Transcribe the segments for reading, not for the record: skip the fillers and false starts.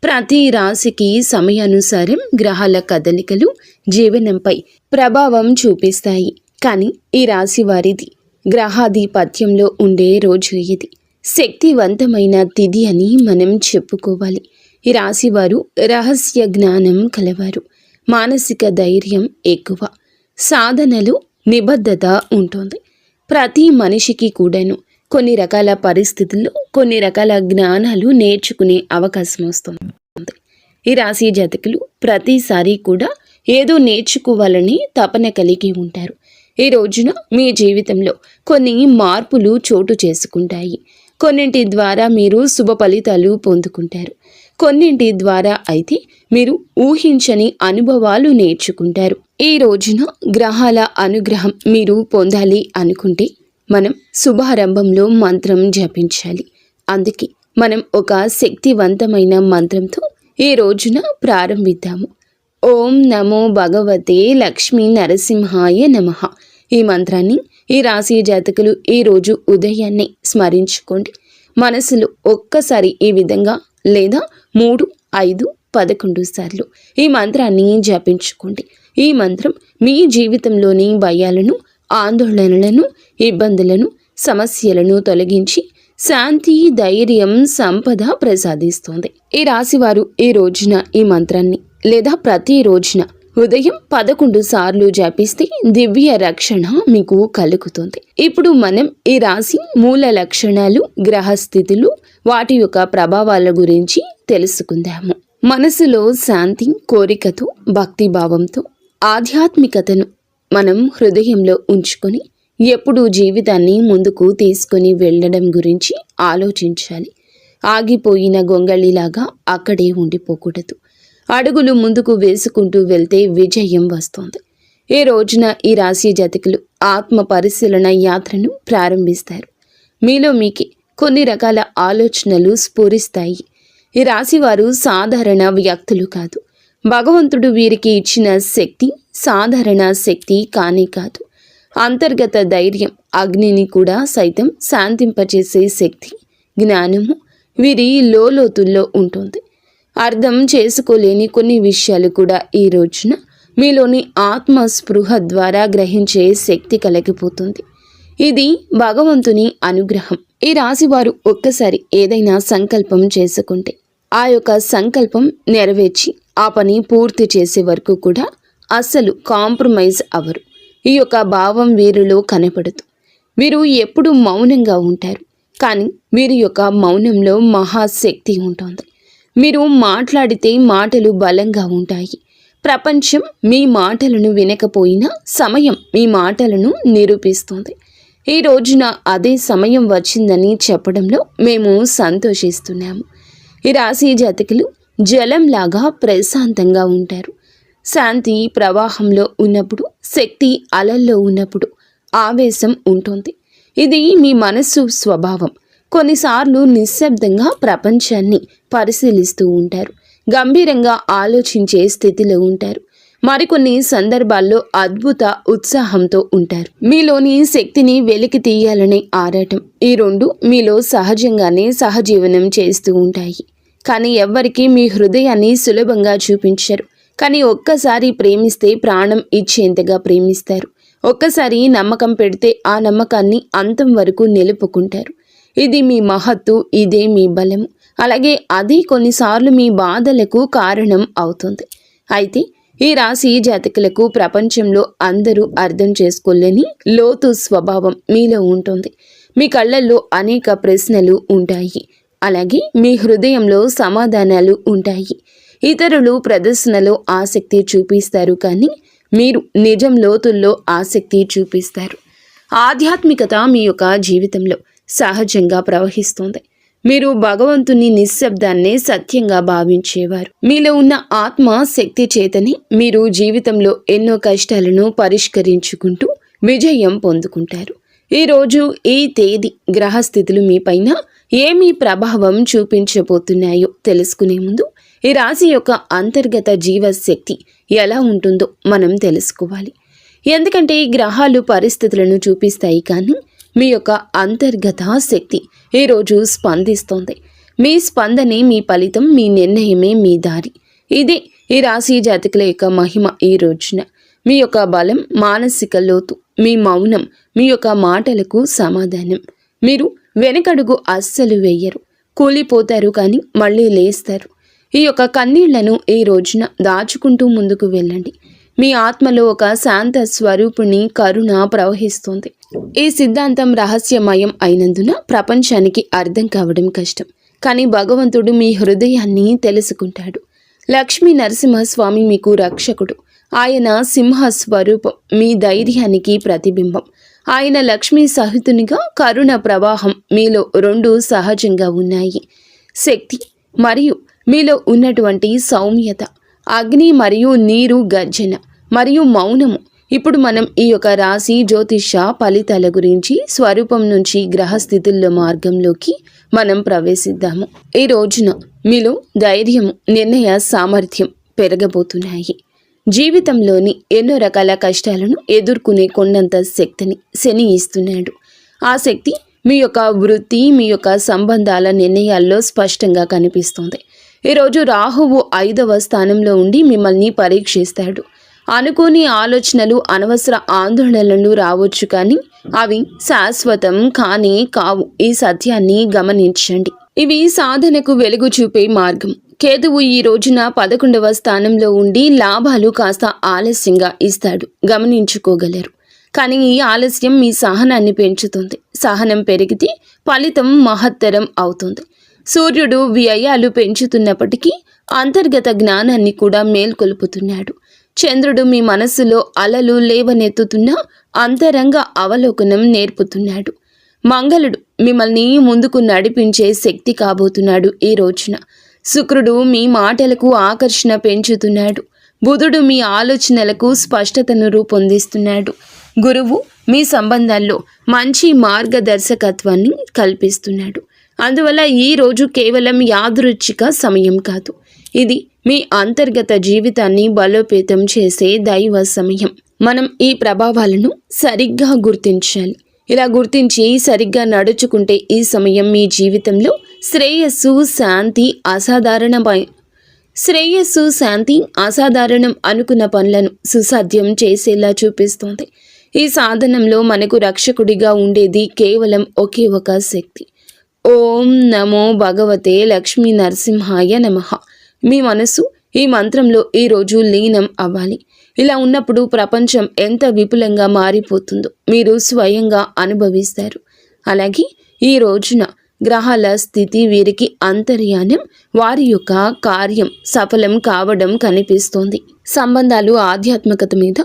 ప్రతి రాశికి సమయానుసారం గ్రహాల కదలికలు జీవనంపై ప్రభావం చూపిస్తాయి. కానీ ఈ రాశి వారిది గ్రహాధిపత్యంలో ఉండే రోజు ఇది. శక్తివంతమైన తిథి అని మనం చెప్పుకోవాలి. ఈ రాశివారు రహస్య జ్ఞానం కలవారు. మానసిక ధైర్యం ఎక్కువ. సాధనలు నిబద్ధత ఉంటుంది. ప్రతి మనిషికి కూడాను కొన్ని రకాల పరిస్థితుల్లో కొన్ని రకాల జ్ఞానాలు నేర్చుకునే అవకాశం వస్తుంది. ఈ రాశి జాతకులు ప్రతిసారి కూడా ఏదో నేర్చుకోవాలని తపన కలిగి ఉంటారు. ఈ రోజున మీ జీవితంలో కొన్ని మార్పులు చోటు చేసుకుంటాయి. కొన్నింటి ద్వారా మీరు శుభ ఫలితాలు పొందుకుంటారు. కొన్నింటి ద్వారా అయితే మీరు ఊహించని అనుభవాలు నేర్చుకుంటారు. ఈ రోజున గ్రహాల అనుగ్రహం మీరు పొందాలి అనుకుంటే మనం శుభారంభంలో మంత్రం జపించాలి. అందుకే మనం ఒక శక్తివంతమైన మంత్రంతో ఈ రోజున ప్రారంభిద్దాము. ఓం నమో భగవతే లక్ష్మీ నరసింహాయ నమః. ఈ మంత్రాన్ని ఈ రాశి జాతకులు ఈరోజు ఉదయాన్నే స్మరించుకోండి. మనసులో ఒక్కసారి ఈ విధంగా లేదా 3, 5, 11 సార్లు ఈ మంత్రాన్ని జపించుకోండి. ఈ మంత్రం మీ జీవితంలోని భయాలను, ఆందోళనలను, ఇబ్బందులను, సమస్యలను తొలగించి శాంతి, ధైర్యం, సంపద ప్రసాదిస్తుంది. ఈ రాశివారు ఈ రోజున ఈ మంత్రాన్ని లేదా ప్రతి రోజున ఉదయం 11 సార్లు జపిస్తే దివ్య రక్షణ మీకు కలుగుతుంది. ఇప్పుడు మనం ఈ రాశి మూల లక్షణాలు, గ్రహస్థితులు, వాటి యొక్క ప్రభావాల గురించి తెలుసుకుందాము. మనసులో శాంతి, కోరికతో, భక్తిభావంతో, ఆధ్యాత్మికతను మనం హృదయంలో ఉంచుకొని ఎప్పుడూ జీవితాన్ని ముందుకు తీసుకొని వెళ్ళడం గురించి ఆలోచించాలి. ఆగిపోయిన గొంగళిలాగా అక్కడే ఉండిపోకూడదు. అడుగులు ముందుకు వేసుకుంటూ వెళ్తే విజయం వస్తుంది. ఈ రోజున ఈ రాశి జాతకులు ఆత్మ పరిశీలన యాత్రను ప్రారంభిస్తారు. మీలో మీకు కొన్ని రకాల ఆలోచనలు స్ఫురిస్తాయి. ఈ రాశివారు సాధారణ వ్యక్తులు కాదు. భగవంతుడు వీరికి ఇచ్చిన శక్తి సాధారణ శక్తి కానే కాదు. అంతర్గత ధైర్యం, అగ్నిని కూడా సైతం శాంతింపచేసే శక్తి, జ్ఞానము వీరి లోతుల్లో ఉంటుంది. అర్థం చేసుకోలేని కొన్ని విషయాలు కూడా ఈ రోజున మీలోని ఆత్మస్పృహ ద్వారా గ్రహించే శక్తి కలిగిపోతుంది. ఇది భగవంతుని అనుగ్రహం. ఈ రాశివారు ఒక్కసారి ఏదైనా సంకల్పం చేసుకుంటే ఆ యొక్క సంకల్పం నెరవేర్చి ఆ పని పూర్తి చేసే వరకు కూడా అస్సలు కాంప్రమైజ్ అవ్వరు. ఈ యొక్క భావం వీరిలో కనపడదు. వీరు ఎప్పుడు మౌనంగా ఉంటారు. కానీ వీరి యొక్క మౌనంలో మహాశక్తి ఉంటుంది. మీరు మాట్లాడితే మాటలు బలంగా ఉంటాయి. ప్రపంచం మీ మాటలను వినకపోయినా సమయం మీ మాటలను నిరూపిస్తుంది. ఈ రోజున అదే సమయం వచ్చిందని చెప్పడంలో మేము సంతోషిస్తున్నాము. ఈ రాశి జాతకులు జలంలాగా ప్రశాంతంగా ఉంటారు. శాంతి ప్రవాహంలో ఉన్నప్పుడు, శక్తి అలల్లో ఉన్నప్పుడు ఆవేశం ఉంటుంది. ఇది మీ మనస్సు స్వభావం. కొన్నిసార్లు నిశ్శబ్దంగా ప్రపంచాన్ని పరిశీలిస్తూ ఉంటారు. గంభీరంగా ఆలోచించే స్థితిలో ఉంటారు. మరికొన్ని సందర్భాల్లో అద్భుత ఉత్సాహంతో ఉంటారు. మీలోని శక్తిని వెలికి తీయాలనే ఆరాటం, ఈ రెండు మీలో సహజంగానే సహజీవనం చేస్తూ ఉంటాయి. కానీ ఎవ్వరికీ మీ హృదయాన్ని సులభంగా చూపించరు. కానీ ఒక్కసారి ప్రేమిస్తే ప్రాణం ఇచ్చేంతగా ప్రేమిస్తారు. ఒక్కసారి నమ్మకం పెడితే ఆ నమ్మకాన్ని అంతం వరకు నిలుపుకుంటారు. ఇది మీ మహత్తు, ఇదే మీ బలము. అలాగే అది కొన్నిసార్లు మీ బాధలకు కారణం అవుతుంది. అయితే ఈ రాశి జాతకులకు ప్రపంచంలో అందరూ అర్థం చేసుకోలేని లోతు స్వభావం మీలో ఉంటుంది. మీ కళ్ళల్లో అనేక ప్రశ్నలు ఉంటాయి. అలాగే మీ హృదయంలో సమాధానాలు ఉంటాయి. ఇతరులు ప్రదర్శనలో ఆసక్తి చూపిస్తారు, కానీ మీరు నిజం లోతుల్లో ఆసక్తి చూపిస్తారు. ఆధ్యాత్మికత మీ యొక్క జీవితంలో సహజంగా ప్రవహిస్తుంది. మీరు భగవంతుని నిశ్శబ్దాన్నే సత్యంగా భావించేవారు. మీలో ఉన్న ఆత్మ శక్తి చేతని మీరు జీవితంలో ఎన్నో కష్టాలను పరిష్కరించుకుంటూ విజయం పొందుకుంటారు. ఈరోజు ఈ తేదీ గ్రహస్థితులు మీపైన ఏమి ప్రభావం చూపించబోతున్నాయో తెలుసుకునే ముందు ఈ రాశి యొక్క అంతర్గత జీవశక్తి ఎలా ఉంటుందో మనం తెలుసుకోవాలి. ఎందుకంటే ఈ గ్రహాలు పరిస్థితులను చూపిస్తాయి, కానీ మీ యొక్క అంతర్గత శక్తి ఈరోజు స్పందిస్తోంది. మీ స్పందనే మీ ఫలితం, మీ నిర్ణయమే మీ దారి. ఇదే ఈ రాశి జాతకుల యొక్క మహిమ. ఈ రోజున మీ యొక్క బలం, మానసిక లోతు, మీ మౌనం, మీ యొక్క మాటలకు సమాధానం. మీరు వెనకడుగు అస్సలు వేయరు, కూలిపోతారు కానీ మళ్ళీ లేస్తారు. ఈ యొక్క కన్నీళ్లను ఈ రోజున దాచుకుంటూ ముందుకు వెళ్ళండి. మీ ఆత్మలో ఒక శాంత స్వరూపుని కరుణ ప్రవహిస్తుంది. ఈ సిద్ధాంతం రహస్యమయం అయినందున ప్రపంచానికి అర్థం కావడం కష్టం. కానీ భగవంతుడు మీ హృదయాన్ని తెలుసుకుంటాడు. లక్ష్మీ నరసింహస్వామి మీకు రక్షకుడు. ఆయన సింహ స్వరూపం, మీ ధైర్యానికి ప్రతిబింబం. ఆయన లక్ష్మీ సహితునిగా కరుణ ప్రవాహం మీలో రెండు సహజంగా ఉన్నాయి. శక్తి మరియు మీలో ఉన్నటువంటి సౌమ్యత, అగ్ని మరియు నీరు గర్జన మరియు మౌనము. ఇప్పుడు మనం ఈ యొక్క రాశి జ్యోతిష ఫలితాల గురించి స్వరూపం నుంచి గ్రహస్థితుల్లో మార్గంలోకి మనం ప్రవేశిద్దాము. ఈ రోజున మీలో ధైర్యము, నిర్ణయ సామర్థ్యం పెరగబోతున్నాయి. జీవితంలోని ఎన్నో రకాల కష్టాలను ఎదుర్కొనే కొండంత శక్తిని శని ఇస్తున్నాడు. ఆ శక్తి మీ యొక్క వృత్తి, మీ యొక్క సంబంధాల నిర్ణయాల్లో స్పష్టంగా కనిపిస్తుంది. ఈరోజు రాహువు 5వ స్థానంలో ఉండి మిమ్మల్ని పరీక్షిస్తాడు. అనుకోని ఆలోచనలు, అనవసర ఆందోళనలు రావచ్చు, కానీ అవి శాశ్వతం కానే కావు. ఈ సత్యాన్ని గమనించండి. ఇవి సాధనకు వెలుగు చూపే మార్గం. కేతువు ఈ రోజున 11వ స్థానంలో ఉండి లాభాలు కాస్త ఆలస్యంగా ఇస్తాడు, గమనించుకోగలరు. కానీ ఈ ఆలస్యం మీ సహనాన్ని పెంచుతుంది. సహనం పెరిగితే ఫలితం మహత్తరం అవుతుంది. సూర్యుడు వ్యయాలు పెంచుతున్నప్పటికీ అంతర్గత జ్ఞానాన్ని కూడా మేల్కొల్పుతున్నాడు. చంద్రుడు మీ మనస్సులో అలలు లేవనెత్తుతున్న అంతరంగ అవలోకనం నేర్పుతున్నాడు. మంగళుడు మిమ్మల్ని ముందుకు నడిపించే శక్తి కాబోతున్నాడు ఈ రోజున. శుక్రుడు మీ మాటలకు ఆకర్షణ పెంచుతున్నాడు. బుధుడు మీ ఆలోచనలకు స్పష్టతను రూపొందిస్తున్నాడు. గురువు మీ సంబంధాల్లో మంచి మార్గదర్శకత్వాన్ని కల్పిస్తున్నాడు. అందువల్ల ఈ రోజు కేవలం యాదృచ్ఛిక సమయం కాదు, ఇది మీ అంతర్గత జీవితాన్ని బలోపేతం చేసే దైవ సమయం. మనం ఈ ప్రభావాలను సరిగ్గా గుర్తించాలి. ఇలా గుర్తించి సరిగ్గా నడుచుకుంటే ఈ సమయం మీ జీవితంలో శ్రేయస్సు, శాంతి, అసాధారణం అనుకున్న పనులను సుసాధ్యం చేసేలా చూపిస్తుంది. ఈ సాధనంలో మనకు రక్షకుడిగా ఉండేది కేవలం ఒకే ఒక శక్తి. ఓం నమో భగవతే లక్ష్మీ నరసింహాయ నమః. మీ మనసు ఈ మంత్రంలో ఈరోజు లీనం అవ్వాలి. ఇలా ఉన్నప్పుడు ప్రపంచం ఎంత విపులంగా మారిపోతుందో మీరు స్వయంగా అనుభవిస్తారు. అలాగే ఈ రోజున గ్రహాల స్థితి వీరికి అంతర్యానం, వారి యొక్క కార్యం సఫలం కావడం కనిపిస్తోంది. సంబంధాలు ఆధ్యాత్మికత మీద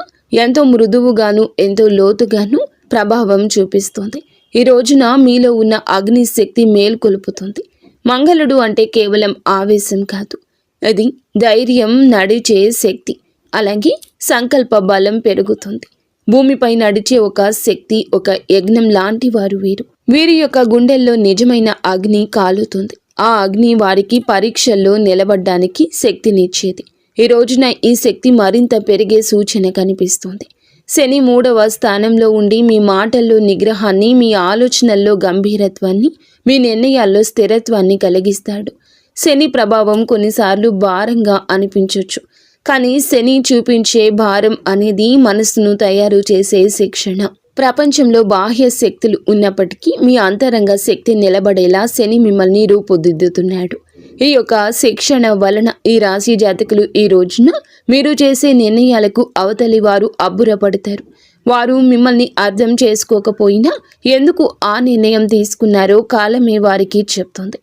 ఎంతో మృదువుగాను, ఎంతో లోతుగాను ప్రభావం చూపిస్తోంది. ఈ రోజున మీలో ఉన్న అగ్ని శక్తి మేల్కొలుపుతుంది. మంగళుడు అంటే కేవలం ఆవేశం కాదు, అది ధైర్యం, నడిచే శక్తి. అలాగే సంకల్ప బలం పెరుగుతుంది. భూమిపై నడిచే ఒక శక్తి, ఒక యజ్ఞం లాంటి వారు వీరు. వీరి యొక్క గుండెల్లో నిజమైన అగ్ని కాలుతుంది. ఆ అగ్ని వారికి పరీక్షల్లో నిలబడ్డానికి శక్తినిచ్చేది. ఈ రోజున ఈ శక్తి మరింత పెరిగే సూచన కనిపిస్తుంది. శని 3వ స్థానంలో ఉండి మీ మాటల్లో నిగ్రహాన్ని, మీ ఆలోచనల్లో గంభీరత్వాన్ని, మీ నిర్ణయాల్లో స్థిరత్వాన్ని కలిగిస్తాడు. శని ప్రభావం కొన్నిసార్లు భారంగా అనిపించవచ్చు, కానీ శని చూపించే భారం అనేది మనసును తయారు చేసే శిక్షణ. ప్రపంచంలో బాహ్య శక్తులు ఉన్నప్పటికీ మీ అంతరంగ శక్తి నిలబడేలా శని మిమ్మల్ని రూపుదిద్దుతున్నాడు. ఈ యొక్క శిక్షణ వలన ఈ రాశి జాతకులు ఈ రోజున మీరు చేసే నిర్ణయాలకు అవతలి వారు అబ్బురపడతారు. వారు మిమ్మల్ని అర్థం చేసుకోకపోయినా ఎందుకు ఆ నిర్ణయం తీసుకున్నారో కాలమే వారికి చెప్తుంది.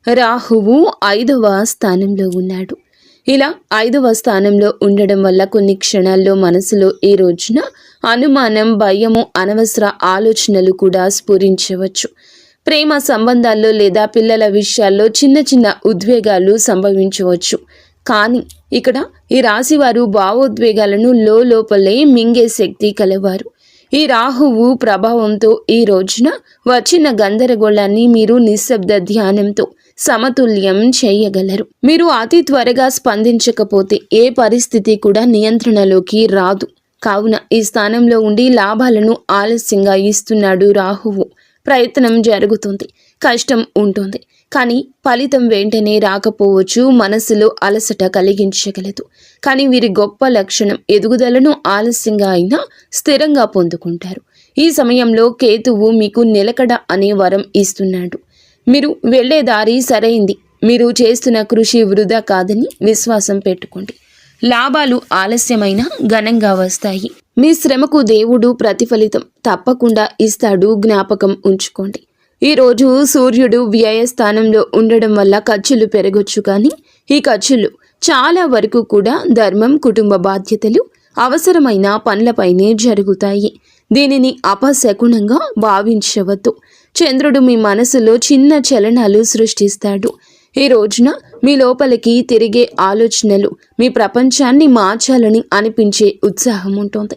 రాహువు 5వ స్థానంలో ఉన్నాడు. ఇలా 5వ స్థానంలో ఉండడం వల్ల కొన్ని క్షణాల్లో మనసులో ఈ రోజున అనుమానం, భయము, అనవసర ఆలోచనలు కూడా స్ఫురించవచ్చు. ప్రేమ సంబంధాల్లో లేదా పిల్లల విషయాల్లో చిన్న చిన్న ఉద్వేగాలు సంభవించవచ్చు. కానీ ఇక్కడ ఈ రాశివారు భావోద్వేగాలను లోపలే మింగే శక్తి కలవారు. ఈ రాహువు ప్రభావంతో ఈ రోజున వచ్చిన గందరగోళాన్ని మీరు నిశ్శబ్ద ధ్యానంతో సమతుల్యం చేయగలరు. మీరు అతి త్వరగా స్పందించకపోతే ఏ పరిస్థితి కూడా నియంత్రణలోకి రాదు. కావున ఈ స్థానంలో ఉండి లాభాలను ఆలస్యంగా ఇస్తున్నాడు రాహువు. ప్రయత్నం జరుగుతుంది, కష్టం ఉంటుంది, కానీ ఫలితం వెంటనే రాకపోవచ్చు, మనసులో అలసట కలిగించగలదు. కానీ వీరి గొప్ప లక్షణం ఎదుగుదలను ఆలస్యంగా అయినా స్థిరంగా పొందుకుంటారు. ఈ సమయంలో కేతువు మీకు నిలకడ అనే వరం ఇస్తున్నాడు. మీరు వెళ్లే దారి సరైంది, మీరు చేస్తున్న కృషి వృధా కాదని విశ్వాసం పెట్టుకోండి. లాభాలు ఆలస్యమైన ఘనంగా వస్తాయి. మీ శ్రమకు దేవుడు ప్రతిఫలితం తప్పకుండా ఇస్తాడు, జ్ఞాపకం ఉంచుకోండి. ఈరోజు సూర్యుడు వ్యయస్థానంలో ఉండడం వల్ల ఖర్చులు పెరగొచ్చు, కానీ ఈ ఖర్చులు చాలా వరకు కూడా ధర్మం, కుటుంబ బాధ్యతలు, అవసరమైన పనులపైనే జరుగుతాయి. దీనిని అపశకునంగా భావించవద్దు. చంద్రుడు మీ మనసులో చిన్న చలనాలు సృష్టిస్తాడు. ఈ రోజున మీ లోపలికి తిరిగే ఆలోచనలు మీ ప్రపంచాన్ని మార్చాలని అనిపించే ఉత్సాహం ఉంటుంది.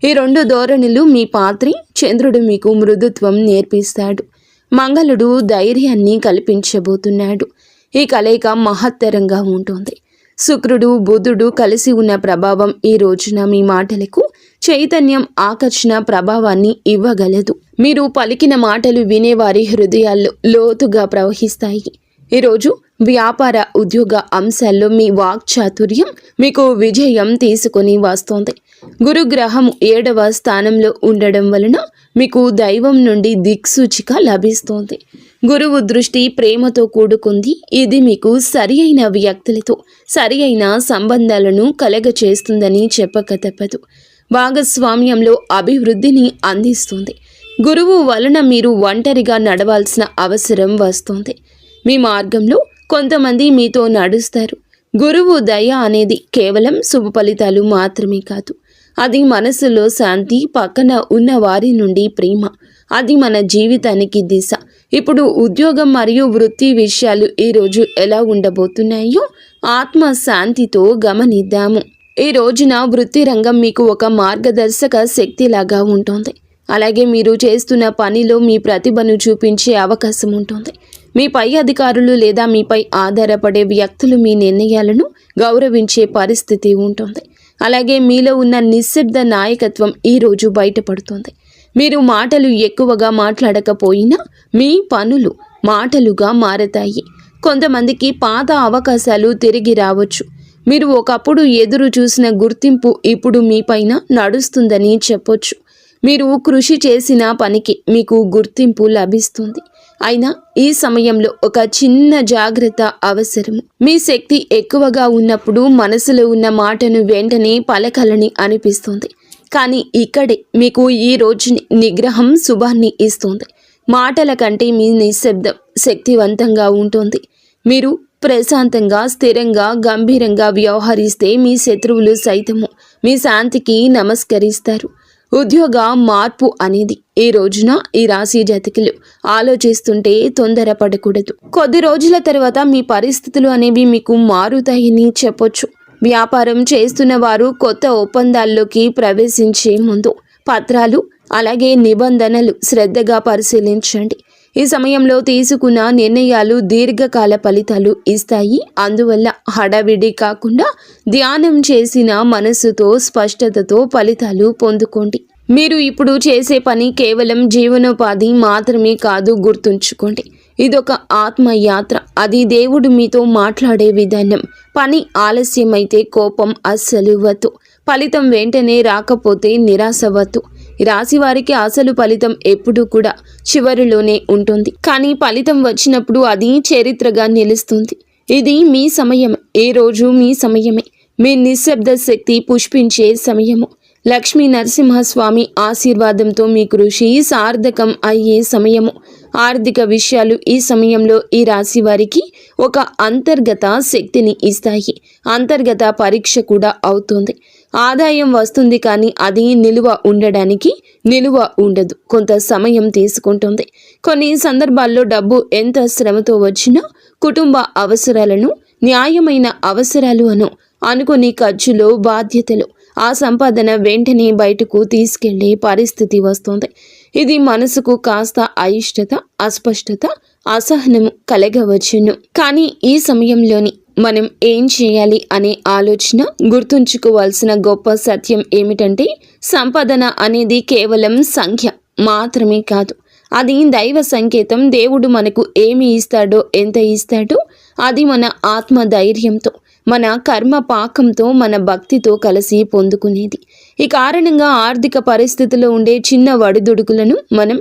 ఈ రెండు ధోరణులు మీ పాత్రి. చంద్రుడు మీకు మృదుత్వం నేర్పిస్తాడు, మంగళుడు ధైర్యాన్ని కల్పించబోతున్నాడు. ఈ కలయిక మహత్తరంగా ఉంటుంది. శుక్రుడు, బుధుడు కలిసి ఉన్న ప్రభావం ఈ రోజున మీ మాటలకు చైతన్యం, ఆకర్షణ ప్రభావాన్ని ఇవ్వగలదు. మీరు పలికిన మాటలు వినేవారి హృదయాల్లో లోతుగా ప్రవహిస్తాయి. ఈరోజు వ్యాపార, ఉద్యోగ అంశాల్లో మీ వాక్చాతుర్యం మీకు విజయం తీసుకొని వస్తోంది. గురుగ్రహం 7వ స్థానంలో ఉండడం వలన మీకు దైవం నుండి దిక్సూచిక లభిస్తోంది. గురువు దృష్టి ప్రేమతో కూడుకుంది. ఇది మీకు సరి అయిన వ్యక్తులతో సరి అయిన సంబంధాలను కలగచేస్తుందని చెప్పక తప్పదు. భాగస్వామ్యంలో అభివృద్ధిని అందిస్తుంది. గురువు వలన మీరు ఒంటరిగా నడవాల్సిన అవసరం వస్తుంది. మీ మార్గంలో కొంతమంది మీతో నడుస్తారు. గురువు దయ అనేది కేవలం శుభ ఫలితాలు మాత్రమే కాదు, అది మనసులో శాంతి, పక్కన ఉన్న వారి నుండి ప్రేమ. అది మన జీవితానికి దిశ. ఇప్పుడు ఉద్యోగం మరియు వృత్తి విషయాలు ఈరోజు ఎలా ఉండబోతున్నాయో ఆత్మ శాంతితో గమనిద్దాము. ఈ రోజున వృత్తి రంగం మీకు ఒక మార్గదర్శక శక్తిలాగా ఉంటుంది. అలాగే మీరు చేస్తున్న పనిలో మీ ప్రతిభను చూపించే అవకాశం ఉంటుంది. మీ పై అధికారులు లేదా మీపై ఆధారపడే వ్యక్తులు మీ నిర్ణయాలను గౌరవించే పరిస్థితి ఉంటుంది. అలాగే మీలో ఉన్న నిశ్శబ్ద నాయకత్వం ఈరోజు బయటపడుతుంది. మీరు మాటలు ఎక్కువగా మాట్లాడకపోయినా మీ పనులు మాటలుగా మారతాయి. కొంతమందికి పాత అవకాశాలు తిరిగి రావచ్చు. మీరు ఒకప్పుడు ఎదురు చూసిన గుర్తింపు ఇప్పుడు మీపైన నడుస్తుందని చెప్పొచ్చు. మీరు కృషి చేసిన పనికి మీకు గుర్తింపు లభిస్తుంది. అయినా ఈ సమయంలో ఒక చిన్న జాగ్రత్త అవసరము. మీ శక్తి ఎక్కువగా ఉన్నప్పుడు మనసులో ఉన్న మాటను వెంటనే పలకాలని అనిపిస్తుంది. కానీ ఇక్కడే మీకు ఈ రోజుని నిగ్రహం శుభాన్ని ఇస్తుంది. మాటల కంటే మీ నిశ్శబ్దం శక్తివంతంగా ఉంటుంది. మీరు ప్రశాంతంగా, స్థిరంగా, గంభీరంగా వ్యవహరిస్తే మీ శత్రువులు సైతము మీ శాంతికి నమస్కరిస్తారు. ఉద్యోగ మార్పు అనేది ఈ రోజున ఈ రాశి జాతకులు ఆలోచిస్తుంటే తొందరపడకూడదు. కొద్ది రోజుల తర్వాత మీ పరిస్థితులు అనేవి మీకు మారుతాయని చెప్పొచ్చు. వ్యాపారం చేస్తున్న వారు కొత్త ఒప్పందాల్లోకి ప్రవేశించే ముందు పత్రాలు అలాగే నిబంధనలు శ్రద్ధగా పరిశీలించండి. ఈ సమయంలో తీసుకున్న నిర్ణయాలు దీర్ఘకాల ఫలితాలు ఇస్తాయి. అందువల్ల హడావిడి కాకుండా ధ్యానం చేసిన మనస్సుతో, స్పష్టతతో ఫలితాలు పొందుకోండి. మీరు ఇప్పుడు చేసే పని కేవలం జీవనోపాధి మాత్రమే కాదు, గుర్తుంచుకోండి. ఇదొక ఆత్మయాత్ర. అది దేవుడు మీతో మాట్లాడే విధానం. పని ఆలస్యమైతే కోపం అస్సలు వద్దు. ఫలితం వెంటనే రాకపోతే నిరాశవద్దు. రాశి వారికి అసలు ఫలితం ఎప్పుడూ కూడా చివరిలోనే ఉంటుంది. కానీ ఫలితం వచ్చినప్పుడు అది చరిత్రగా నిలుస్తుంది. ఇది మీ సమయం. ఏ రోజు మీ సమయమే. మీ నిశ్శబ్ద శక్తి పుష్పించే సమయము. లక్ష్మీ నరసింహస్వామి ఆశీర్వాదంతో మీ కృషి సార్థకం అయ్యే సమయము. ఆర్థిక విషయాలు ఈ సమయంలో ఈ రాశి వారికి ఒక అంతర్గత శక్తిని ఇస్తాయి. అంతర్గత పరీక్ష కూడా అవుతుంది. ఆదాయం వస్తుంది, కానీ అది నిలువ ఉండదు. కొంత సమయం తీసుకుంటుంది. కొన్ని సందర్భాల్లో డబ్బు ఎంత శ్రమతో వచ్చినా కుటుంబ అవసరాలను న్యాయమైన అవసరాలు అనుకుని ఖర్చులో బాధ్యతలు ఆ సంపాదన వెంటనే బయటకు తీసుకెళ్లే పరిస్థితి వస్తుంది. ఇది మనసుకు కాస్త అయిష్టత, అస్పష్టత, అసహనము కలగవచ్చును. కానీ ఈ సమయంలోని మనం ఏం చేయాలి అనే ఆలోచన గుర్తుంచుకోవాల్సిన గొప్ప సత్యం ఏమిటంటే, సంపాదన అనేది కేవలం సంఖ్య మాత్రమే కాదు, అది దైవ సంకేతం. దేవుడు మనకు ఏమి ఇస్తాడో, ఎంత ఇస్తాడో అది మన ఆత్మ ధైర్యంతో, మన కర్మ పాకంతో, మన భక్తితో కలిసి పొందుకునేది. ఈ కారణంగా ఆర్థిక పరిస్థితిలో ఉండే చిన్న వడిదుడుకులను మనం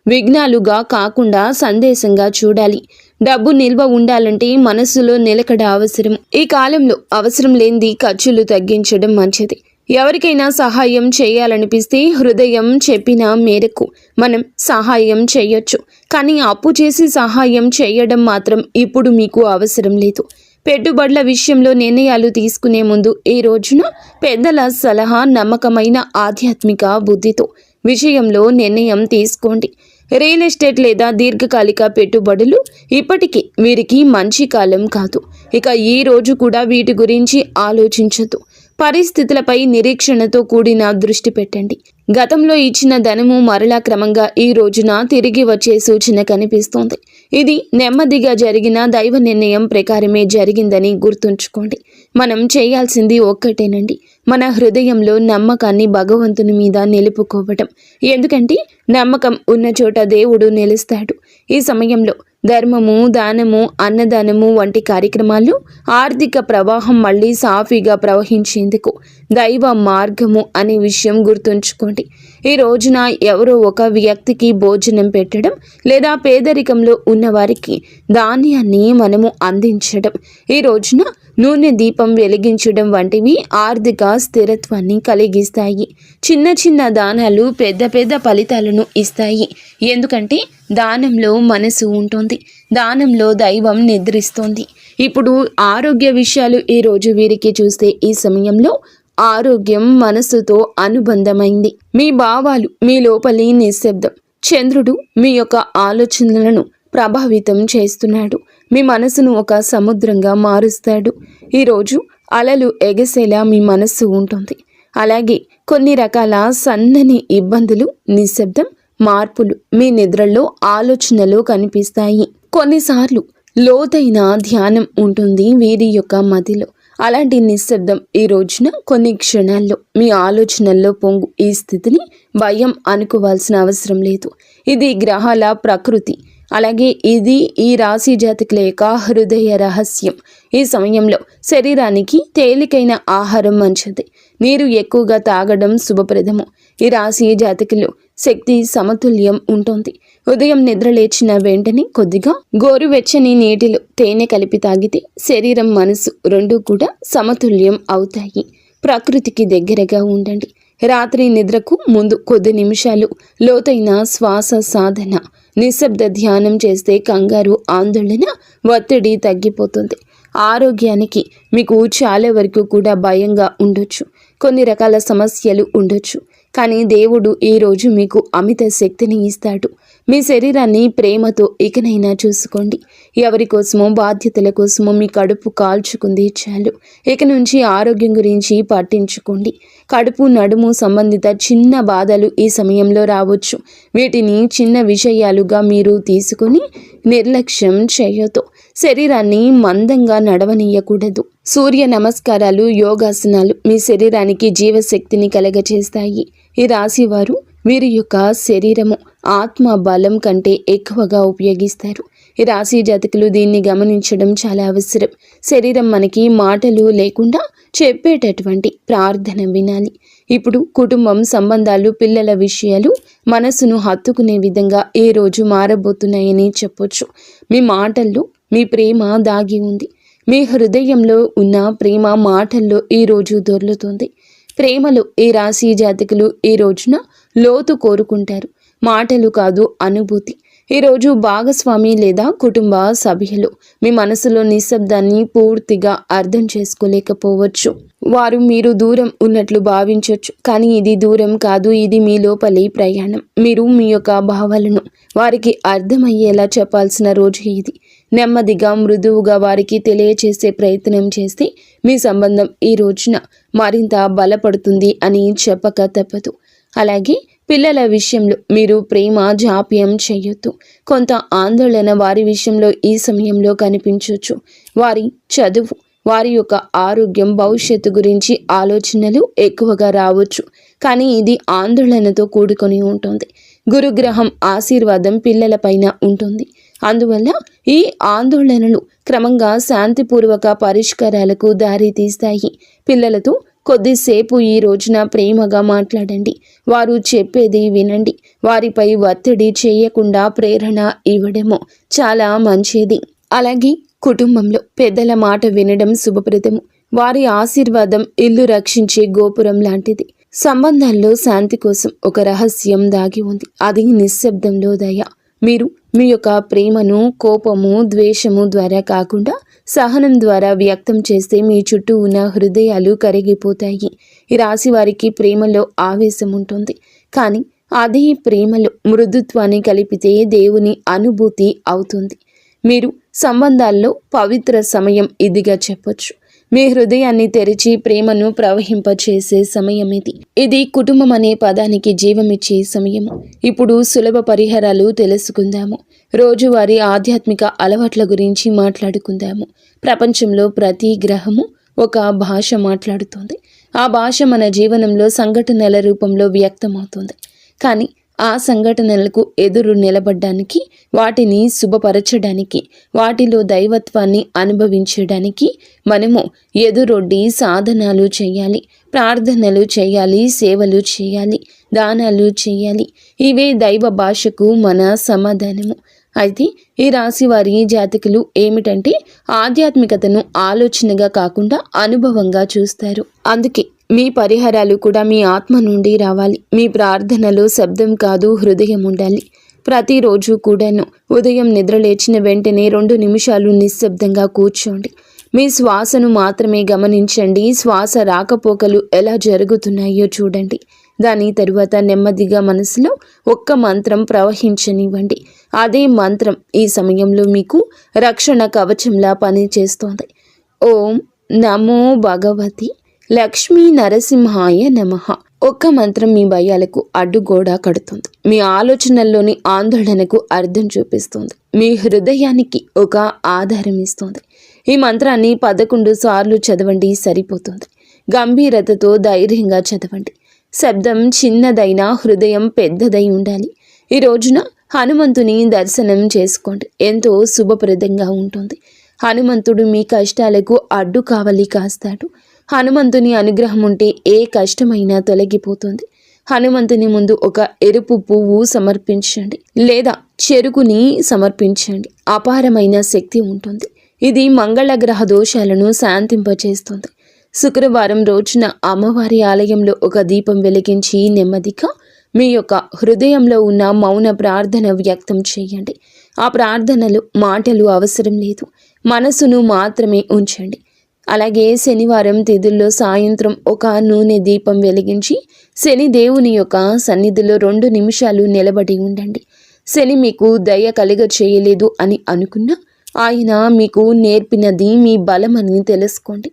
విఘ్నాలుగా కాకుండా సందేశంగా చూడాలి. డబ్బు నిల్వ ఉండాలంటే మనసులో నిలకడ అవసరం. ఈ కాలంలో అవసరం లేనిది ఖర్చులు తగ్గించడం మంచిది. ఎవరికైనా సహాయం చేయాలనిపిస్తే హృదయం చెప్పిన మేరకు మనం సహాయం చేయొచ్చు. కానీ అప్పు చేసి సహాయం చేయడం మాత్రం ఇప్పుడు మీకు అవసరం లేదు. పెట్టుబడుల విషయంలో నిర్ణయాలు తీసుకునే ముందు ఈ రోజున పెద్దల సలహా, నమ్మకమైన ఆధ్యాత్మిక బుద్ధితో విషయంలో నిర్ణయం తీసుకోండి. రియల్ ఎస్టేట్ లేదా దీర్ఘకాలిక పెట్టుబడులు ఇప్పటికీ వీరికి మంచి కాలం కాదు. ఇక ఈ రోజు కూడా వీటి గురించి ఆలోచించదు. పరిస్థితులపై నిరీక్షణతో కూడిన దృష్టి పెట్టండి. గతంలో ఇచ్చిన ధనము మరలా క్రమంగా ఈ రోజున తిరిగి వచ్చే సూచన కనిపిస్తోంది. ఇది నెమ్మదిగా జరిగిన దైవ నిర్ణయం ప్రకారమే జరిగిందని గుర్తుంచుకోండి. మనం చేయాల్సింది ఒక్కటేనండి, మన హృదయంలో నమ్మకాన్ని భగవంతుని మీద నిలుపుకోవటం. ఎందుకంటే నమ్మకం ఉన్న చోట దేవుడు నిలుస్తాడు. ఈ సమయంలో ధర్మము, దానము, అన్నదానము వంటి కార్యక్రమాలు ఆర్థిక ప్రవాహం మళ్ళీ సాఫీగా ప్రవహించేందుకు దైవ మార్గము అనే విషయం గుర్తుంచుకోండి. ఈ రోజున ఎవరో ఒక వ్యక్తికి భోజనం పెట్టడం లేదా పేదరికంలో ఉన్నవారికి ధాన్యాన్ని మనము అందించడం, ఈ రోజున నూనె దీపం వెలిగించడం వంటివి ఆర్థిక స్థిరత్వాన్ని కలిగిస్తాయి. చిన్న చిన్న దానాలు పెద్ద పెద్ద ఫలితాలను ఇస్తాయి. ఎందుకంటే దానంలో మనసు ఉంటుంది, దానంలో దైవం నిద్రిస్తోంది. ఇప్పుడు ఆరోగ్య విషయాలు ఈరోజు వీరికి చూస్తే ఈ సమయంలో ఆరోగ్యం మనసుతో అనుబంధమైంది. మీ భావాలు, మీ లోపలి నిశ్శబ్దం. చంద్రుడు మీ యొక్క ఆలోచనలను ప్రభావితం చేస్తున్నాడు. మీ మనసును ఒక సముద్రంగా మారుస్తాడు. ఈరోజు అలలు ఎగసేలా మీ మనస్సు ఉంటుంది. అలాగే కొన్ని రకాల సన్నని ఇబ్బందులు, నిశ్శబ్దం, మార్పులు మీ నిద్రలో, ఆలోచనలో కనిపిస్తాయి. కొన్నిసార్లు లోతైన ధ్యానం ఉంటుంది వీరి యొక్క మదిలో. అలాంటి నిశ్శబ్దం ఈ రోజున కొన్ని క్షణాల్లో మీ ఆలోచనల్లో పొంగు. ఈ స్థితిని భయం అనుకోవాల్సిన అవసరం లేదు. ఇది గ్రహాల ప్రకృతి. అలాగే ఇది ఈ రాశి జాతకుల యొక్క హృదయ రహస్యం. ఈ సమయంలో శరీరానికి తేలికైన ఆహారం మంచిది. నీరు ఎక్కువగా తాగడం శుభప్రదము. ఈ రాశి జాతకులు శక్తి సమతుల్యం ఉంటుంది. ఉదయం నిద్రలేచిన వెంటనే కొద్దిగా గోరువెచ్చని నీటిలో తేనె కలిపి తాగితే శరీరం, మనసు రెండూ కూడా సమతుల్యం అవుతాయి. ప్రకృతికి దగ్గరగా ఉండండి. రాత్రి నిద్రకు ముందు కొద్ది నిమిషాలు లోతైన శ్వాస సాధన, నిశ్శబ్ద ధ్యానం చేస్తే కంగారు, ఆందోళన, ఒత్తిడి తగ్గిపోతుంది. ఆరోగ్యానికి మీకు చాలా వరకు కూడా భయంగా ఉండొచ్చు. కొన్ని రకాల సమస్యలు ఉండొచ్చు. కానీ దేవుడు ఈరోజు మీకు అమిత శక్తిని ఇస్తాడు. మీ శరీరాన్ని ప్రేమతో ఇకనైనా చూసుకోండి. ఎవరి కోసమో, బాధ్యతల కోసమో మీ కడుపు కాల్చుకుంది చాలు. ఇక నుంచి ఆరోగ్యం గురించి పట్టించుకోండి. కడుపు, నడుము సంబంధిత చిన్న బాధలు ఈ సమయంలో రావచ్చు. వీటిని చిన్న విషయాలుగా మీరు తీసుకుని నిర్లక్ష్యం చేయొద్దు. శరీరాన్ని మందంగా నడవనీయకూడదు. సూర్య నమస్కారాలు, యోగాసనాలు మీ శరీరానికి జీవశక్తిని కలగచేస్తాయి. ఈ రాశి వారు వీరి యొక్క శరీరము ఆత్మ బలం కంటే ఎక్కువగా ఉపయోగిస్తారు. ఈ రాశి జాతకులు దీన్ని గమనించడం చాలా అవసరం. శరీరం మనకి మాటలు లేకుండా చెప్పేటటువంటి ప్రార్థన వినాలి. ఇప్పుడు కుటుంబం, సంబంధాలు, పిల్లల విషయాలు మనసును హత్తుకునే విధంగా ఈ రోజు మారబోతున్నాయని చెప్పొచ్చు. మీ మాటల్లో మీ ప్రేమ దాగి ఉంది. మీ హృదయంలో ఉన్న ప్రేమ మాటల్లో ఈరోజు దొర్లుతుంది. ప్రేమలో ఈ రాశి జాతకులు ఈ రోజున లోతు కోరుకుంటారు. మాటలు కాదు, అనుభూతి. ఈరోజు భాగస్వామి లేదా కుటుంబ సభ్యులు మీ మనసులో నిశ్శబ్దాన్ని పూర్తిగా అర్థం చేసుకోలేకపోవచ్చు. వారు మీరు దూరం ఉన్నట్లు భావించవచ్చు. కానీ ఇది దూరం కాదు, ఇది మీ లోపలి ప్రయాణం. మీరు మీ యొక్క భావాలను వారికి అర్థమయ్యేలా చెప్పాల్సిన రోజు ఇది. నెమ్మదిగా, మృదువుగా వారికి తెలియచేసే ప్రయత్నం చేస్తే మీ సంబంధం ఈ రోజున మరింత బలపడుతుంది అని చెప్పక తప్పదు. అలాగే పిల్లల విషయంలో మీరు ప్రేమ జాప్యం చేయొద్దు. కొంత ఆందోళన వారి విషయంలో ఈ సమయంలో కనిపించవచ్చు. వారి చదువు, వారి యొక్క ఆరోగ్యం, భవిష్యత్తు గురించి ఆలోచనలు ఎక్కువగా రావచ్చు. కానీ ఇది ఆందోళనతో కూడుకొని ఉంటుంది. గురుగ్రహం ఆశీర్వాదం పిల్లలపైన ఉంటుంది. అందువల్ల ఈ ఆందోళనలు క్రమంగా శాంతిపూర్వక పరిష్కారాలకు దారి తీస్తాయి. పిల్లలతో కొద్దిసేపు ఈ రోజున ప్రేమగా మాట్లాడండి. వారు చెప్పేది వినండి. వారిపై ఒత్తిడి చేయకుండా ప్రేరణ ఇవ్వడము చాలా మంచిది. అలాగే కుటుంబంలో పెద్దల మాట వినడం శుభప్రదము. వారి ఆశీర్వాదం ఇల్లు రక్షించే గోపురం లాంటిది. సంబంధాల్లో శాంతి కోసం ఒక రహస్యం దాగి ఉంది. అది నిశ్శబ్దంలో దయ. మీరు మీ యొక్క ప్రేమను కోపము, ద్వేషము ద్వారా కాకుండా సహనం ద్వారా వ్యక్తం చేస్తే మీ చుట్టూ ఉన్న హృదయాలు కరిగిపోతాయి. ఈ రాశి వారికి ప్రేమలో ఆవేశం ఉంటుంది, కానీ అదే ప్రేమలో మృదుత్వాన్ని కలిపితే దేవుని అనుభూతి అవుతుంది. మీరు సంబంధాల్లో పవిత్ర సమయం ఇదిగా చెప్పొచ్చు. మీ హృదయాన్ని తెరిచి ప్రేమను ప్రవహింపచేసే సమయం ఇది. ఇది కుటుంబం అనే పదానికి జీవమిచ్చే సమయము. ఇప్పుడు సులభ పరిహారాలు తెలుసుకుందాము. రోజువారీ ఆధ్యాత్మిక అలవాట్ల గురించి మాట్లాడుకుందాము. ప్రపంచంలో ప్రతి గ్రహము ఒక భాష మాట్లాడుతుంది. ఆ భాష మన జీవనంలో సంఘటనల రూపంలో వ్యక్తమవుతుంది. కానీ ఆ సంఘటనలకు ఎదురు నిలబడ్డానికి, వాటిని శుభపరచడానికి, వాటిలో దైవత్వాన్ని అనుభవించడానికి మనము ఎదురొడ్డి సాధనాలు చేయాలి, ప్రార్థనలు చేయాలి, సేవలు చేయాలి, దానాలు చేయాలి. ఇవే దైవ భాషకు మన సమాధానము. అయితే ఈ రాశి వారి జాతకులు ఏమిటంటే ఆధ్యాత్మికతను ఆలోచనగా కాకుండా అనుభవంగా చూస్తారు. అందుకే మీ పరిహారాలు కూడా మీ ఆత్మ నుండి రావాలి. మీ ప్రార్థనలో శబ్దం కాదు, హృదయం ఉండాలి. ప్రతిరోజు కూడాను ఉదయం నిద్రలేచిన వెంటనే 2 నిమిషాలు నిశ్శబ్దంగా కూర్చోండి. మీ శ్వాసను మాత్రమే గమనించండి. శ్వాస రాకపోకలు ఎలా జరుగుతున్నాయో చూడండి. దాని తరువాత నెమ్మదిగా మనసులో ఒక్క మంత్రం ప్రవహించనివ్వండి. అదే మంత్రం ఈ సమయంలో మీకు రక్షణ కవచంలా పనిచేస్తోంది. ఓం నమో భగవతి లక్ష్మీ నరసింహాయ నమః. ఒక్క మంత్రం మీ భయాలకు అడ్డుగోడ కడుతుంది. మీ ఆలోచనల్లోని ఆందోళనకు అర్థం చూపిస్తుంది. మీ హృదయానికి ఒక ఆధారం ఇస్తుంది. ఈ మంత్రాన్ని 11 సార్లు చదవండి, సరిపోతుంది. గంభీరతతో ధైర్యంగా చదవండి. శబ్దం చిన్నదైనా హృదయం పెద్దదై ఉండాలి. ఈ రోజున హనుమంతుని దర్శనం చేసుకోండి. ఎంతో శుభప్రదంగా ఉంటుంది. హనుమంతుడు మీ కష్టాలకు అడ్డు కావలి కాస్తాడు. హనుమంతుని అనుగ్రహం ఉంటే ఏ కష్టమైనా తొలగిపోతుంది. హనుమంతుని ముందు ఒక ఎరుపు పువ్వు సమర్పించండి, లేదా చెరుకుని సమర్పించండి. అపారమైన శక్తి ఉంటుంది. ఇది మంగళ గ్రహ దోషాలను శాంతింపచేస్తుంది. శుక్రవారం రోజున అమ్మవారి ఆలయంలో ఒక దీపం వెలిగించి నెమ్మదిగా మీ యొక్క హృదయంలో ఉన్న మౌన ప్రార్థన వ్యక్తం చేయండి. ఆ ప్రార్థనలు మాటలు అవసరం లేదు, మనసును మాత్రమే ఉంచండి. అలాగే శనివారం తిథుల్లో సాయంత్రం ఒక నూనె దీపం వెలిగించి శని దేవుని యొక్క సన్నిధిలో 2 నిమిషాలు నిలబడి ఉండండి. శని మీకు దయ కలుగ చేయలేదు అని అనుకున్నా ఆయన మీకు నేర్పినది మీ బలమని తెలుసుకోండి.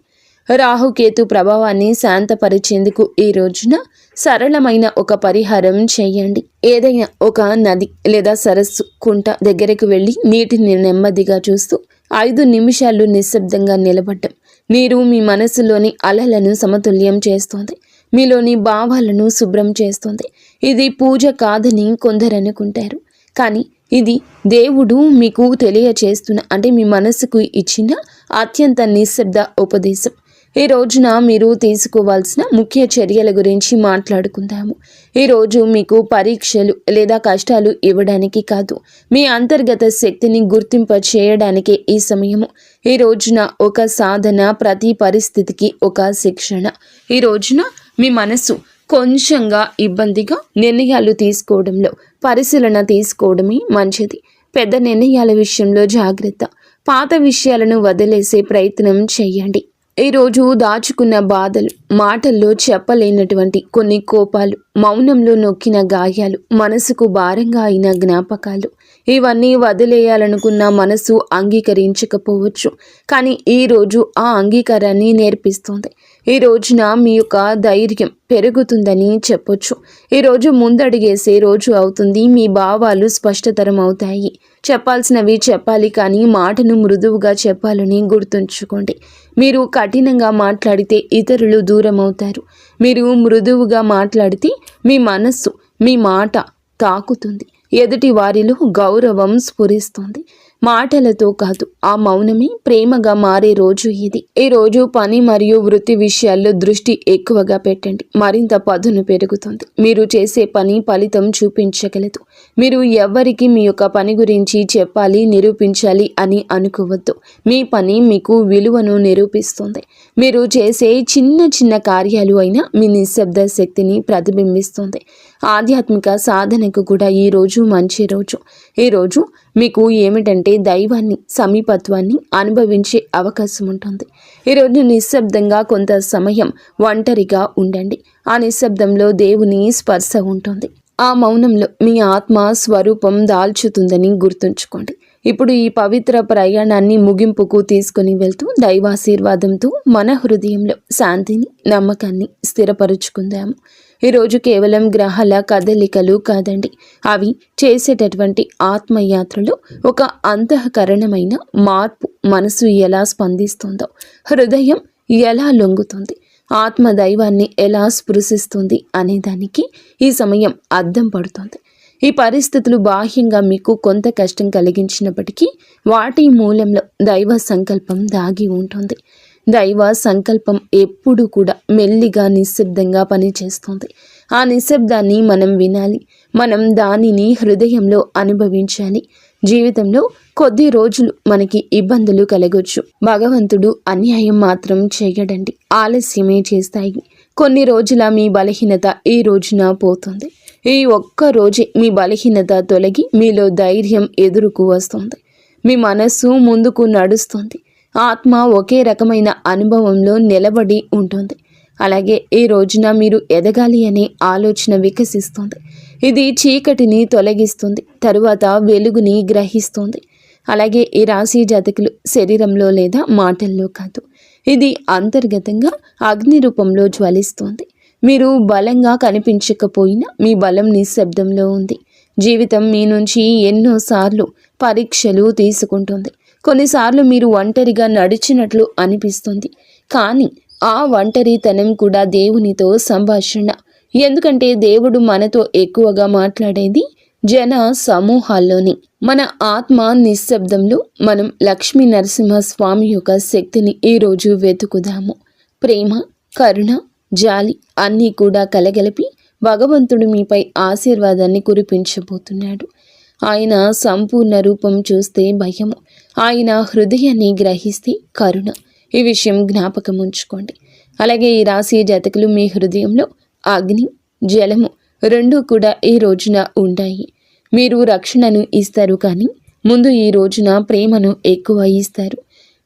రాహుకేతు ప్రభావాన్ని శాంతపరిచేందుకు ఈ రోజున సరళమైన ఒక పరిహారం చేయండి. ఏదైనా ఒక నది లేదా సరస్సు, కుంట దగ్గరకు వెళ్ళి నీటిని నెమ్మదిగా చూస్తూ 5 నిమిషాలు నిశ్శబ్దంగా నిలబడ్డం. నీరు మీ మనసులోని అలలను సమతుల్యం చేస్తుంది, మీలోని భావాలను శుభ్రం చేస్తుంది. ఇది పూజ కాదని కొందరు అనుకుంటారు, కానీ ఇది దేవుడు మీకు తెలియచేస్తున్న, అంటే మీ మనసుకు ఇచ్చిన అత్యంత నిశ్శబ్ద ఉపదేశం. ఈ రోజున మీరు తీసుకోవాల్సిన ముఖ్య చర్యల గురించి మాట్లాడుకుందాము. ఈరోజు మీకు పరీక్షలు లేదా కష్టాలు ఇవ్వడానికి కాదు, మీ అంతర్గత శక్తిని గుర్తింప చేయడానికే ఈ సమయము. ఈ రోజున ఒక సాధన, ప్రతి పరిస్థితికి ఒక శిక్షణ. ఈ రోజున మీ మనసు కొంచెంగా ఇబ్బందిగా నిర్ణయాలు తీసుకోవడంలో పరిశీలన తీసుకోవడమే మంచిది. పెద్ద నిర్ణయాల విషయంలో జాగ్రత్త. పాత విషయాలను వదిలేసే ప్రయత్నం చేయండి. ఈరోజు దాచుకున్న బాధలు, మాటల్లో చెప్పలేనటువంటి కొన్ని కోపాలు, మౌనంలో నొక్కిన గాయాలు, మనసుకు భారంగా అయిన జ్ఞాపకాలు, ఇవన్నీ వదిలేయాలనుకున్న మనసు అంగీకరించకపోవచ్చు, కానీ ఈరోజు ఆ అంగీకారాన్ని నేర్పిస్తుంది. ఈ రోజున మీ యొక్క ధైర్యం పెరుగుతుందని చెప్పొచ్చు. ఈరోజు ముందడిగేసే రోజు అవుతుంది. మీ భావాలు స్పష్టతరం అవుతాయి. చెప్పాల్సినవి చెప్పాలి, కానీ మాటను మృదువుగా చెప్పాలని గుర్తుంచుకోండి. మీరు కఠినంగా మాట్లాడితే ఇతరులు దూరం అవుతారు. మీరు మృదువుగా మాట్లాడితే మీ మనస్సు, మీ మాట తాకుతుంది. ఎదుటి వారిలో గౌరవం స్ఫురిస్తుంది. మాటలతో కాదు, ఆ మౌనమే ప్రేమగా మారే రోజు ఇది. ఈ రోజు పని మరియు వృత్తి విషయాల్లో దృష్టి ఎక్కువగా పెట్టండి. మరింత పదును పెరుగుతుంది. మీరు చేసే పని ఫలితం చూపించగలదు. మీరు ఎవ్వరికి మీ యొక్క పని గురించి చెప్పాలి, నిరూపించాలి అని అనుకోవద్దు. మీ పని మీకు విలువను నిరూపిస్తుంది. మీరు చేసే చిన్న చిన్న కార్యాలు అయినా మీ నిశ్శబ్ద శక్తిని ప్రతిబింబిస్తుంది. ఆధ్యాత్మిక సాధనకు కూడా ఈ రోజు మంచి రోజు. ఈ రోజు మీకు ఏమిటంటే దైవాన్ని, సమీపత్వాన్ని అనుభవించే అవకాశం ఉంటుంది. ఈరోజు నిశ్శబ్దంగా కొంత సమయం ఒంటరిగా ఉండండి. ఆ నిశ్శబ్దంలో దేవుని స్పర్శ ఉంటుంది. ఆ మౌనంలో మీ ఆత్మ స్వరూపం దాల్చుతుందని గుర్తుంచుకోండి. ఇప్పుడు ఈ పవిత్ర ప్రయాణాన్ని ముగింపుకు తీసుకుని వెళ్తూ దైవాశీర్వాదంతో మన హృదయంలో శాంతిని, నమ్మకాన్ని స్థిరపరుచుకుందాము. ఈరోజు కేవలం గ్రహాల కదలికలు కాదండి, అవి చేసేటటువంటి ఆత్మయాత్రలో ఒక అంతఃకరణమైన మార్పు. మనసు ఎలా స్పందిస్తుందో, హృదయం ఎలా లొంగుతుంది, ఆత్మ దైవాన్ని ఎలా స్పృశిస్తుంది అనే దానికి ఈ సమయం అద్దం పడుతుంది. ఈ పరిస్థితులు బాహ్యంగా మీకు కొంత కష్టం కలిగించినప్పటికీ వాటి మూలంలో దైవ సంకల్పం దాగి ఉంటుంది. దైవ సంకల్పం ఎప్పుడు కూడా మెల్లిగా, నిశ్శబ్దంగా పనిచేస్తుంది. ఆ నిశ్శబ్దాన్ని మనం వినాలి. మనం దానిని హృదయంలో అనుభవించాలి. జీవితంలో కొద్ది రోజులు మనకి ఇబ్బందులు కలగొచ్చు. భగవంతుడు అన్యాయం మాత్రం చేయడండి, ఆలస్యమే చేస్తాయి. కొన్ని రోజుల మీ బలహీనత ఈ రోజున పోతుంది. ఈ ఒక్క రోజే మీ బలహీనత తొలగి మీలో ధైర్యం ఎదురుకు వస్తుంది. మీ మనస్సు ముందుకు నడుస్తుంది. ఆత్మ ఒకే రకమైన అనుభవంలో నిలబడి ఉంటుంది. అలాగే ఈ రోజున మీరు ఎదగాలి అనే ఆలోచన వికసిస్తుంది. ఇది చీకటిని తొలగిస్తుంది, తరువాత వెలుగుని గ్రహిస్తుంది. అలాగే ఈ రాశి జాతకులు శరీరంలో లేదా మాటల్లో కాదు, ఇది అంతర్గతంగా అగ్ని రూపంలో జ్వలిస్తుంది. మీరు బలంగా కనిపించకపోయినా మీ బలం నిశ్శబ్దంలో ఉంది. జీవితం మీ నుంచి ఎన్నోసార్లు పరీక్షలు తీసుకుంటుంది. కొన్నిసార్లు మీరు ఒంటరిగా నడిచినట్లు అనిపిస్తుంది. కానీ ఆ ఒంటరితనం కూడా దేవునితో సంభాషణ. ఎందుకంటే దేవుడు మనతో ఎక్కువగా మాట్లాడేది జన సమూహాల్లోని. మన ఆత్మ నిశ్శబ్దంలో మనం లక్ష్మీ నరసింహస్వామి యొక్క శక్తిని ఈరోజు వెతుకుదాము. ప్రేమ, కరుణ, జాలి అన్నీ కూడా కలగలిపి భగవంతుడు మీపై ఆశీర్వాదాన్ని కురిపించబోతున్నాడు. ఆయన సంపూర్ణ రూపం చూస్తే భయము, ఆయన హృదయాన్ని గ్రహిస్తే కరుణ. ఈ విషయం జ్ఞాపకం ఉంచుకోండి. అలాగే ఈ రాశి జాతకులు మీ హృదయంలో అగ్ని, జలము రెండూ కూడా ఈ రోజున ఉంటాయి. మీరు రక్షణను ఇస్తారు, కానీ ముందు ఈ రోజున ప్రేమను ఎక్కువ ఇస్తారు.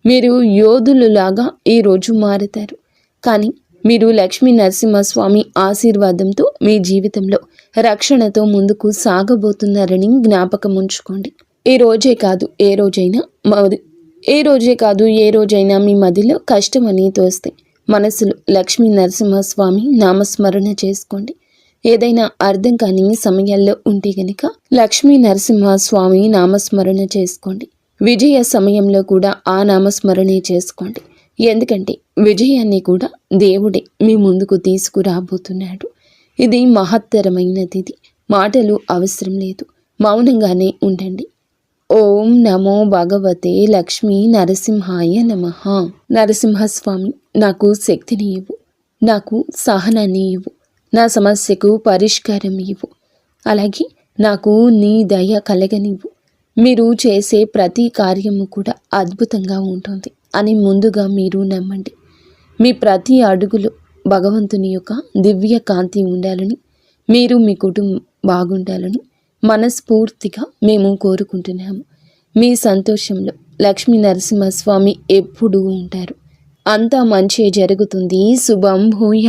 మీరు యోధులులాగా ఈరోజు మారుతారు. కానీ మీరు లక్ష్మీ నరసింహస్వామి ఆశీర్వాదంతో మీ జీవితంలో రక్షణతో ముందుకు సాగబోతున్నారని జ్ఞాపకం ఉంచుకోండి. ఏ రోజే కాదు ఏ రోజైనా మీ మదిలో కష్టం అని తోస్తే మనసులో లక్ష్మీ నరసింహస్వామి నామస్మరణ చేసుకోండి. ఏదైనా అర్థం కాని సమయాల్లో ఉంటే గనుక లక్ష్మీ నరసింహస్వామి నామస్మరణ చేసుకోండి. విజయ సమయంలో కూడా ఆ నామస్మరణే చేసుకోండి. ఎందుకంటే విజయాన్ని కూడా దేవుడే మీ ముందుకు తీసుకురాబోతున్నాడు. ఇది మహత్తరమైనది. మాటలు అవసరం లేదు, మౌనంగానే ఉండండి. ఓం నమో భగవతే లక్ష్మీ నరసింహాయ నమః. నరసింహస్వామి, నాకు శక్తిని ఇవ్వు, నాకు సహనాన్ని ఇవ్వు, నా సమస్యకు పరిష్కారం ఇవ్వు, అలాగే నాకు నీ దయ కలగనివ్వు. మీరు చేసే ప్రతి కార్యము కూడా అద్భుతంగా ఉంటుంది అని ముందుగా మీరు నమ్మండి. మీ ప్రతి అడుగులో భగవంతుని యొక్క దివ్య కాంతి ఉండాలని, మీరు మీ కుటుంబం బాగుండాలని మనస్ఫూర్తిగా మేము కోరుకుంటున్నాము. మీ సంతోషంలో లక్ష్మీ నరసింహస్వామి ఎప్పుడూ ఉంటారు. అంతా మంచి జరుగుతుంది. శుభం భూయ.